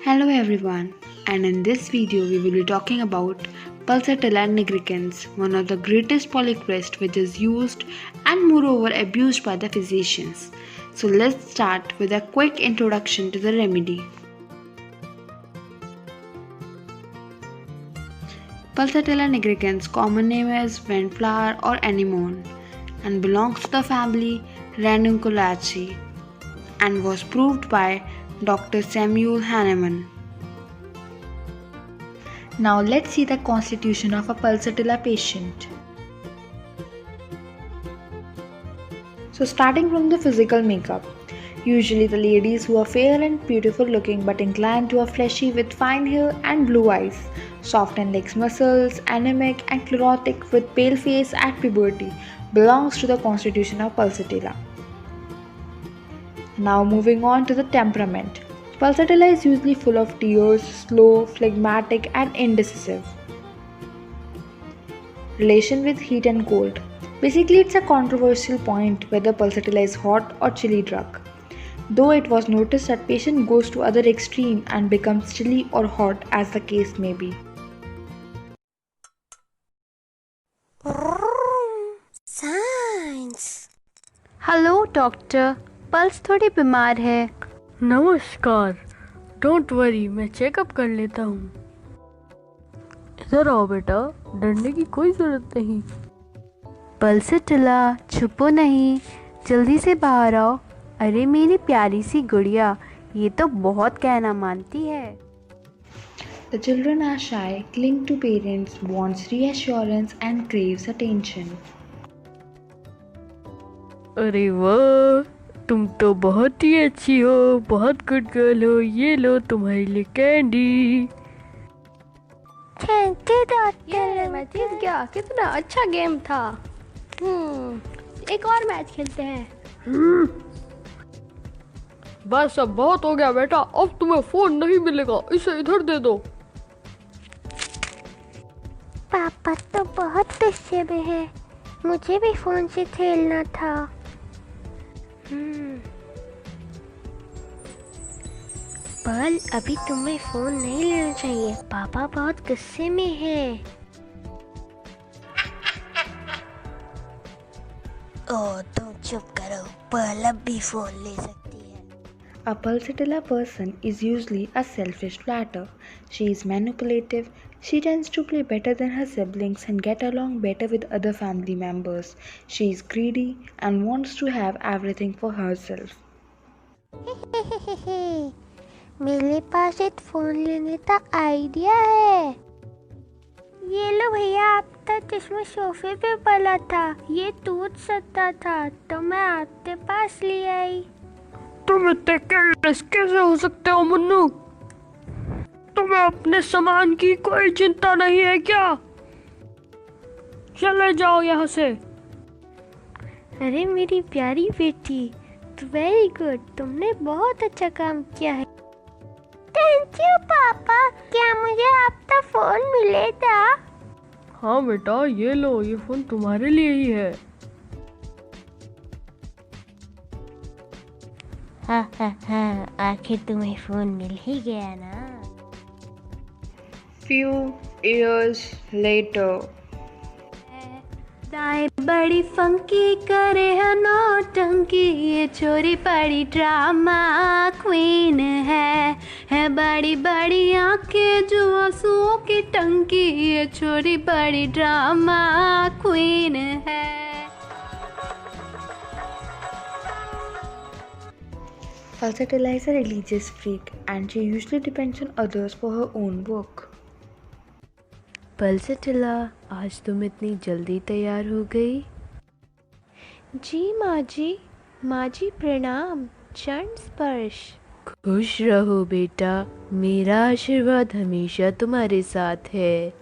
Hello everyone, and in this video we will be talking about Pulsatilla nigricans, one of the greatest polycrest which is used and moreover abused by the physicians. So let's start with a quick introduction to the remedy. Pulsatilla nigricans, common name is windflower or anemone, and belongs to the family Ranunculaceae and was proved by Dr. Samuel Hahnemann. Now let's see the constitution of a Pulsatilla patient. So starting from the physical makeup, usually the ladies who are fair and beautiful looking but inclined to a fleshy with fine hair and blue eyes, soft and legs muscles, anemic and chlorotic with pale face at puberty belongs to the constitution of Pulsatilla. Now moving on to the temperament. Pulsatilla is usually full of tears, slow, phlegmatic and indecisive. Relation with heat and cold. Basically it's a controversial point whether Pulsatilla is hot or chilly drug. Though it was noticed that patient goes to other extreme and becomes chilly or hot as the case may be. Science. Hello doctor, pulse थोड़ी बीमार है। नमस्कार, don't worry, मैं checkup कर लेता हूँ। इधर आओ बेटा, डरने की कोई ज़रूरत नहीं। पल्सटिला, छुपो नहीं, जल्दी से बाहर आओ। अरे मेरी प्यारी सी गुड़िया, ये तो बहुत कहना मानती है। The children are shy, cling to parents, wants reassurance and craves attention. अरे वाह, तुम तो बहुत ही अच्छी हो, बहुत गुड गर्ल हो। ये लो तुम्हारे लिए कैंडी। Thank you doctor. ये मैं जीत गया। कितना अच्छा गेम था। एक और मैच खेलते हैं। बस अब बहुत हो गया बेटा, अब तुम्हें फोन नहीं मिलेगा, इसे इधर दे दो। पापा तो बहुत गुस्से में है, मुझे भी फोन से खेलना था। पर अभी तुम्हें फोन नहीं लेना चाहिए, पापा बहुत गुस्से में है। ओह तुम चुप करो, पल अब भी फोन ले सकती है। A Pulsatilla person is usually a selfish flatter. She is manipulative. She tends to play better than her siblings and get along better with other family members. She is greedy and wants to have everything for herself. मेरे पास एक phone लेने का idea है। ये लो भैया, आपका चश्मा सोफे पे पड़ा था, ये टूट सकता था तो मैं आपके पास ले आई। तुम इतने केयरलेस कैसे हो सकते हो मुन्नू? तुम्हें अपने सामान की कोई चिंता नहीं है क्या? चले जाओ यहाँ से। अरे मेरी प्यारी बेटी, वेरी गुड, तुमने बहुत अच्छा काम किया है। थैंक यू पापा, क्या मुझे आपका फोन मिलेगा? हाँ बेटा, ये लो, ये फोन तुम्हारे लिए ही है। हाँ, आखिर तुम्हें फोन मिल ही गया ना। Few years later. दाएं बड़ी फंकी करे है नौटंकी, ये छोरी बड़ी ड्रामा क्वीन है बड़ी बड़ी आंखें जो आंसुओं की टंकी, ये छोरी बड़ी ड्रामा क्वीन है। Pulsatilla is a religious freak and she usually depends on others for her own work. Pulsatilla, आज तुम इतनी जल्दी तैयार हो गई? जी माँ जी प्रणाम, चरण स्पर्श। खुश रहो बेटा, मेरा आशीर्वाद हमेशा तुम्हारे साथ है।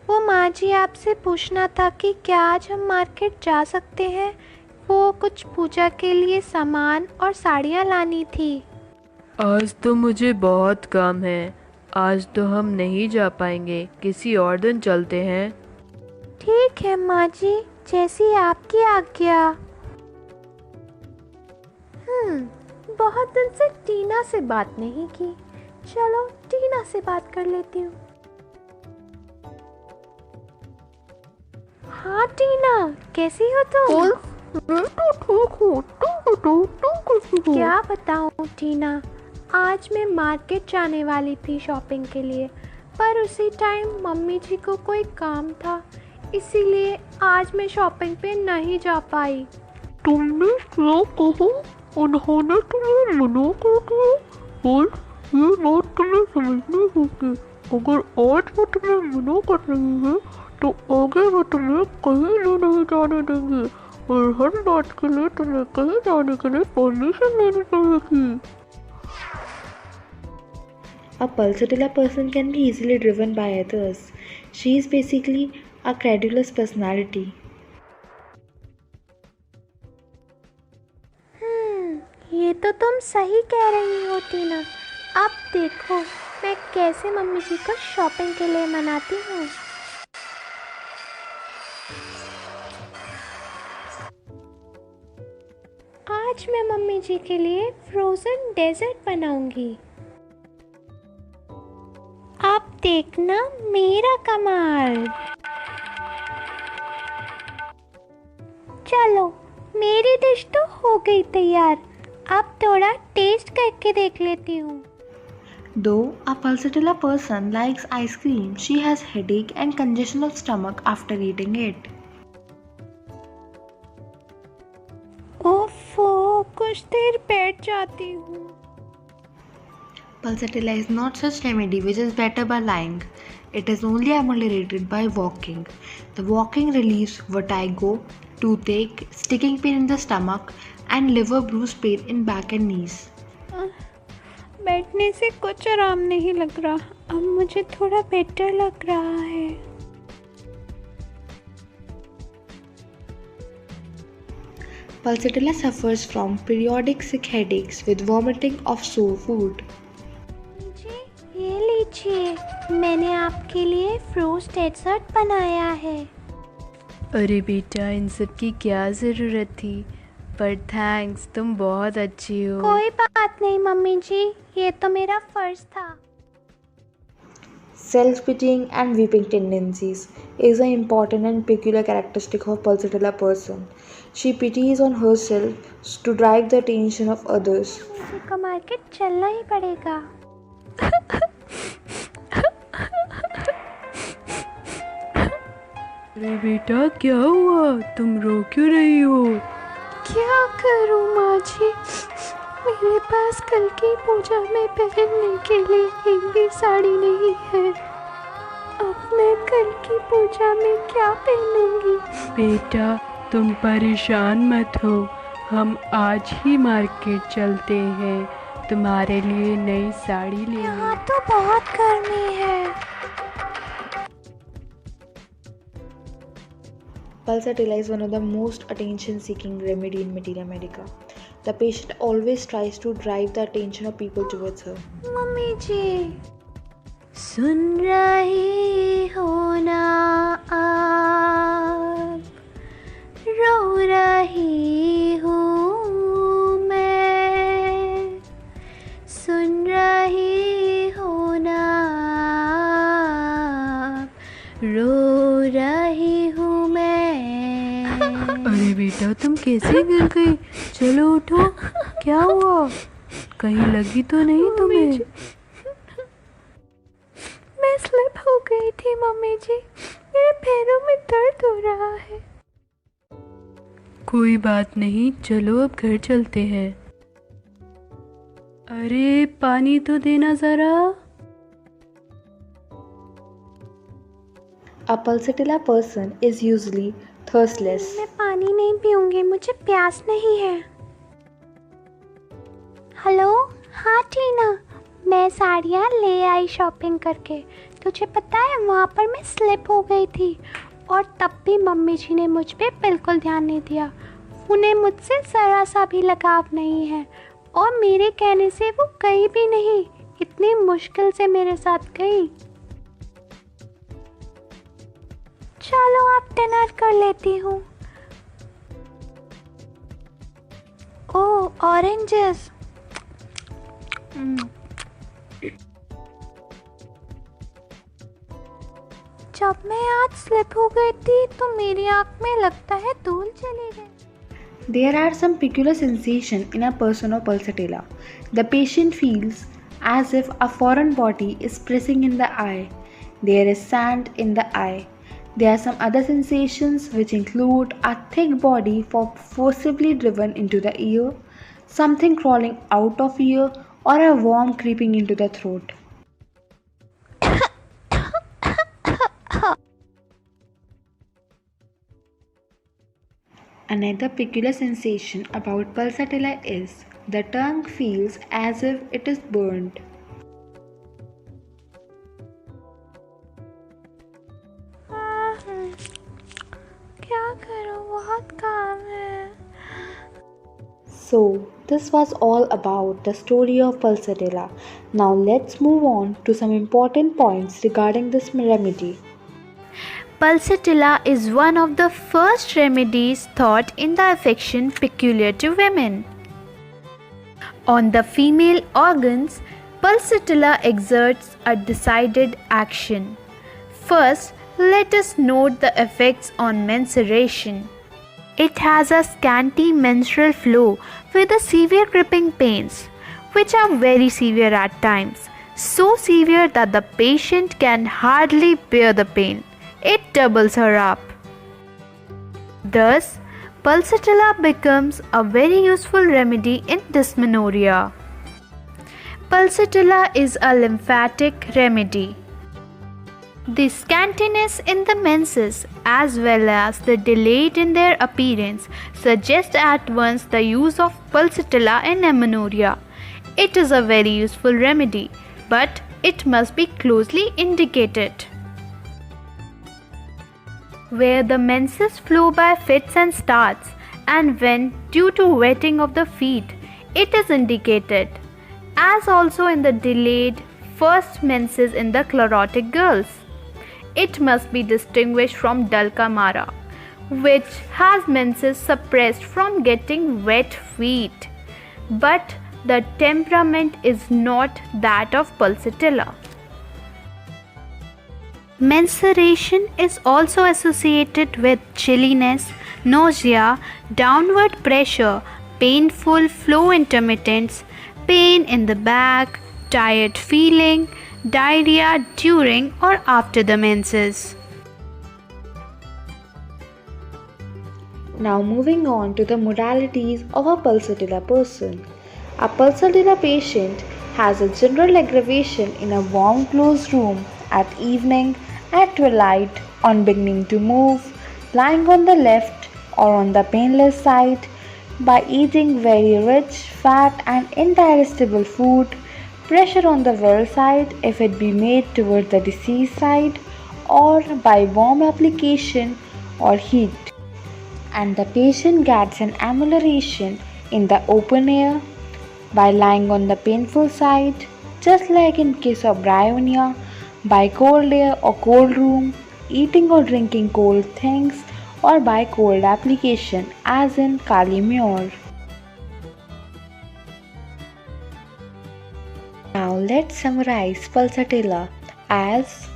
वो माँ जी, आपसे पूछना था कि क्या आज हम मार्केट जा सकते हैं? वो कुछ पूजा के लिए सामान और साड़ियाँ लानी थी। आज तो मुझे बहुत काम है, आज तो हम नहीं जा पाएंगे, किसी और दिन चलते हैं। ठीक है माँ जी, जैसी आपकी आज्ञा। बहुत दिन से टीना से बात नहीं की, चलो टीना से बात कर लेती हूँ। हाँ टीना, कैसी हो तुम? मैं तो ठीक हूँ, तुम बताओ तुम कैसी हो? क्या बताऊँ टीना, आज मैं मार्केट जाने वाली थी शॉपिंग के लिए, पर उसी टाइम मम्मी जी को कोई काम था, इसीलिए आज मैं शॉपिंग पे नहीं जा पाई। तुमने क्या कहा? उन्होंने तुम्हें मना कर दिया? और ये बात तुम्हें समझनी होगी। अगर आज वो तुम्हें मना कर रही है तो आगे वो तुम्हें कहीं भी नहीं जाने देंगे और हर बात के लिए तुम्हें कहीं जाने के लिए परमिशन लेनी पड़ेगी। A pulsatilla person can be easily driven by others. She is basically a credulous personality. ये तो तुम सही कह रही हो टीना। अब देखो मैं कैसे मम्मी जी को शॉपिंग के लिए मनाती हूँ। आज मैं मम्मी जी के लिए फ्रोजन डेजर्ट बनाऊंगी। आप देखना मेरा कमाल। चलो मेरी डिश तो हो गई तैयार, अब थोड़ा टेस्ट करके देख लेती हूँ। Though a pulsatilla person likes ice cream, she has headache and congestion of stomach after eating it. ओफो, कुछ देर बैठ जाती हूँ। Pulsatilla is not such remedy which is better by lying. It is only ameliorated by walking. The walking relieves vertigo, toothache, sticking pain in the stomach, and liver bruise pain in back and knees. बैठने से कुछ आराम नहीं लग रहा, अब मुझे थोड़ा बेटर लग रहा है। Pulsatilla suffers from periodic sick headaches with vomiting of sore food. ये लीजिए, मैंने आपके लिए फ्रोज डेजर्ट बनाया है। अरे बेटा, इन सब की क्या ज़रूरत थी, पर थैंक्स, तुम बहुत अच्छी हो। कोई बात नहीं मम्मी जी, ये तो मेरा फर्ज था। Self-pitying and weeping tendencies is an important and peculiar characteristic of pulsatilla person. She pities on herself to drive the attention of others. मुझे को मार्केट चलना ही पड़ेगा। अरे बेटा, क्या हुआ, तुम रो क्यों रही हो? क्या करूँ माँ जी, मेरे पास कल की पूजा में पहनने के लिए एक भी साड़ी नहीं है। अब मैं कल की पूजा में क्या पहनूंगी? बेटा, तुम परेशान मत हो, हम आज ही मार्केट चलते हैं, तुम्हारे लिए नई साड़ी ले यहाँ तो बहुत गर्मी है। Pulsatilla is one of the most attention-seeking remedy in Medina Medica. The patient always tries to drive the attention of people towards her. Mummy ji, सुन रही हो ना आप, रो रही हूँ मैं, सुन रही हो ना आप, रो रही हूँ मैं। अरे बेटा, तुम कैसे गिर गई? चलो उठो, क्या हुआ? कहीं लगी तो नहीं तुम्हें? मैं स्लिप हो गई थी मम्मी जी, मेरे पैरों में दर्द हो रहा है। कोई बात नहीं, चलो अब घर चलते हैं। अरे पानी तो देना जरा। A pulsatilla person is usually thirstless. मैं पानी नहीं पीऊंगी, मुझे प्यास नहीं है। हेलो, हाँ टीना, मैं साड़ियाँ ले आई शॉपिंग करके। तुझे पता है वहाँ पर मैं स्लिप हो गई थी और तब भी मम्मी जी ने मुझ पे बिल्कुल ध्यान नहीं दिया। उन्हें मुझसे ज़रा सा भी लगाव नहीं है और मेरे कहने से वो गई भी नहीं, इतनी मुश्किल से मेरे साथ गई। चलो आप डिनर कर लेती हूँ। ओह, ऑरेंजेस। जब मैं आज स्लिप हो गई थी तो मेरी आँख में लगता है धूल चली गई। There are some peculiar sensations in a person of pulsatilla. The patient feels as if a foreign body is pressing in the eye. There is sand in the eye. There are some other sensations which include a thick body forcibly driven into the ear, something crawling out of ear, or a worm creeping into the throat. Another peculiar sensation about pulsatilla is the tongue feels as if it is burned. क्या करूं, बहुत काम है। So, this was all about the story of pulsatilla. Now, let's move on to some important points regarding this remedy. Pulsatilla is one of the first remedies thought in the affection peculiar to women. On the female organs, pulsatilla exerts a decided action. First, let us note the effects on menstruation. It has a scanty menstrual flow with a severe gripping pains, which are very severe at times, so severe that the patient can hardly bear the pain. It doubles her up. Thus, pulsatilla becomes a very useful remedy in dysmenorrhea. Pulsatilla is a lymphatic remedy. The scantiness in the menses as well as the delayed in their appearance suggest at once the use of pulsatilla in amenorrhea. It is a very useful remedy, but it must be closely indicated. Where the menses flow by fits and starts, and when due to wetting of the feet, it is indicated, as also in the delayed first menses in the chlorotic girls. It must be distinguished from dulcamara, which has menses suppressed from getting wet feet, but the temperament is not that of pulsatilla. Menstruation is also associated with chilliness, nausea, downward pressure, painful flow intermittence, pain in the back, tired feeling, diarrhea during or after the menses. Now moving on to the modalities of a pulsatilla person. A pulsatilla patient has a general aggravation in a warm closed room at evening, at twilight, on beginning to move, lying on the left or on the painless side, by eating very rich, fat and indigestible food, pressure on the well side if it be made towards the deceased side, or by warm application or heat. And the patient gets an amelioration in the open air by lying on the painful side, just like in case of bryonia, by cold air or cold room, eating or drinking cold things, or by cold application as in Kali Muir. Now let's summarize pulsatilla as: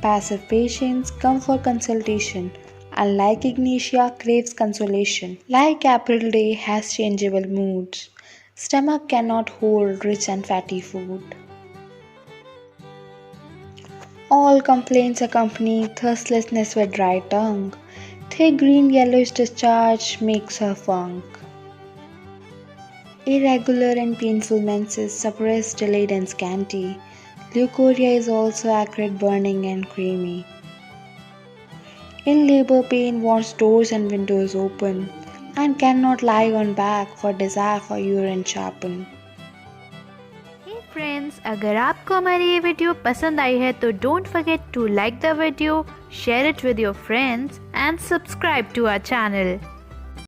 passive patients come for consultation, and like Ignatia craves consolation. Like April Day has changeable moods, stomach cannot hold rich and fatty food. All complaints accompany thirstlessness with dry tongue. Thick green yellowish discharge makes her funk. Irregular and painful menses suppress delayed and scanty. Leukorrhea is also acrid, burning and creamy. In labor, pain wants doors and windows open and cannot lie on back for desire for urine sharpen. Friends, अगर आपको हमारी ये video पसंद आई है तो don't forget to like the video, share it with your friends and subscribe to our channel.